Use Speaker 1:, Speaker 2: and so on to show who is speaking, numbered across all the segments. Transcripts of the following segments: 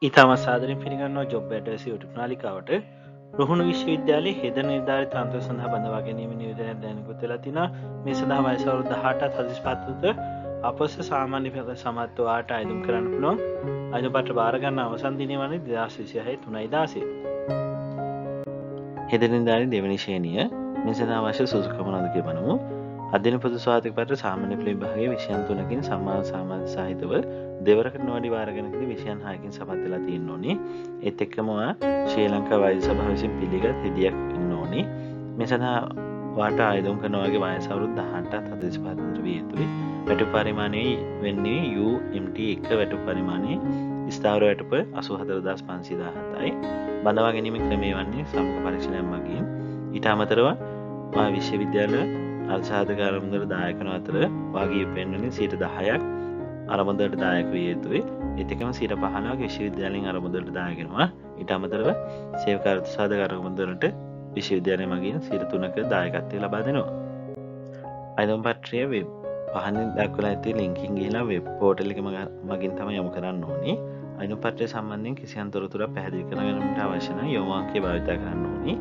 Speaker 1: ඉතාමත් සාදරයෙන් පිළිගන්නවා ජොබ් ඇඩ්වයිසරි YouTube නාලිකාවට. රුහුණු විශ්වවිද්‍යාලයේ හෙද නිර්ධාරිත තන්ත්‍ර සඳහා බඳවා ගැනීම නිවේදනයක් දැනුම්කර වෙලා තිනවා. මේ සඳහා වයස අවුරුදු 18ත් 35ත් අපොස්ස සාමාන්‍ය පෙළ සමත් වාට අයදුම් කරන්න පුළුවන්. අයදුම් පත්‍ර බාර ගන්න අවසන් දිනය වන්නේ 2026 3/16. හෙද නිර්ධාරිත දෙවැනි ශ්‍රේණිය මේ සඳහා අවශ්‍ය සුසුකම නෝන්ද කියවනමු. අධ්‍යයන පොදු ස්වාතික පත්‍ර සාමාන්‍ය පෙළ විභාගයේ විෂයන් 3කින් සමාන සමාජ සාහිත්‍යව දෙවරකට නොවැඩි වාර ගණනකදී විෂයන් 6කින් සමත් වෙලා තියෙන්න ඕනේ. ඒත් එක්කම ශ්‍රී ලංකා වෛද්‍ය සභාව විසින් පිළිගත් හෙදියක් ඉන්න ඕනේ. මේ සඳහා වාට ආයෝජන කරන වගේ වයස අවුරුදු 18ට 45ට විය යුතුයි. වැටුප් පරිමාණය වෙන්නේ UMT 1 වැටුප් පරිමාණය ස්ථාවර වැටුප 84517යි. බඳවා ගැනීම ක්‍රමය වන්නේ සමුහ පරීක්ෂණයක් මගින්. ඊට අමතරව විශ්වවිද්‍යාල අල්සාධක ආරම්භවල දායක කරන අතර වාගේ උපෙන්වන්නේ 10%ක් ආරම්භවලට දායක විය යුතුයි. ඒත් එක්කම 15%ක් විශ්වවිද්‍යාලයෙන් ආරම්භවලට දායක වෙනවා. ඊට අමතරව සේවක අර්ථසාධක ආරම්භවලට විශ්වවිද්‍යාලය මගින් 3%ක දායකත්වය ලබා දෙනවා. අයදුම් පත්‍රය වෙබ් පහනින් දක්වලා ඇති ලින්කින් ගිහිලා වෙබ් පෝටල් එක මගින් තමයි යොමු කරන්න ඕනේ. අයදුම් පත්‍රය සම්බන්ධයෙන් කිසියම් තොරතුරක් පැහැදිලි කර ගැනීමට අවශ්‍ය නම් යොමු අංකය භාවිත කරන්න ඕනේ.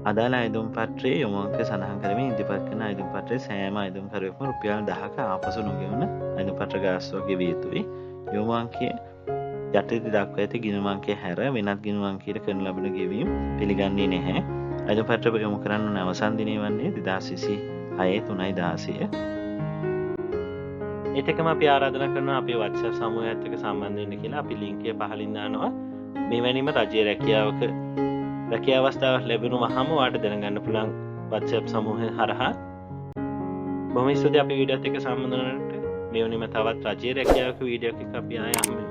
Speaker 1: අදාළ අයදුම් පත්‍රයේ යොමු අංක සඳහන් කරමින් ඉදිරිපත් කරන අයදුම් පත්‍රයේ සෑම අයදුම් කරුවෙකුම රුපියල් 10ක ආපසු නොගෙවන අයදුම් පත්‍ර ගාස්තුවක් ගෙවිය යුතුයි. යොමු අංකය යටතේ දක්වා ඇති ගිණුම් අංකය හැර වෙනත් ගිණුම් අංකයකට කරන ලබන ගෙවීම් පිළිගන්නේ නැහැ. අයදුම් පත්‍ර යොමු කරන්න ඕන අවසන් දිනය වන්නේ 2026 3/16. ඒත් එක්කම අපි ආරාධනා කරනවා අපේ WhatsApp සමූහයත් එක්ක සම්බන්ධ වෙන්න කියලා. අපි ලින්ක් එක පහලින් දානවා. මෙවැනිම රජයේ රැකියාවක රැකියාව අවස්ථාවක් ලැබුණාම ඔයාලට දැනගන්න පුළුවන් WhatsApp සමූහය හරහා. බොහොම ස්තුතියි අපි වීඩියෝත් එක්ක සම්බන්ධ වෙනට. මෙවැනිම තවත් රජයේ රැකියාවක වීඩියෝ එකක් අපි ආයෙ හමු.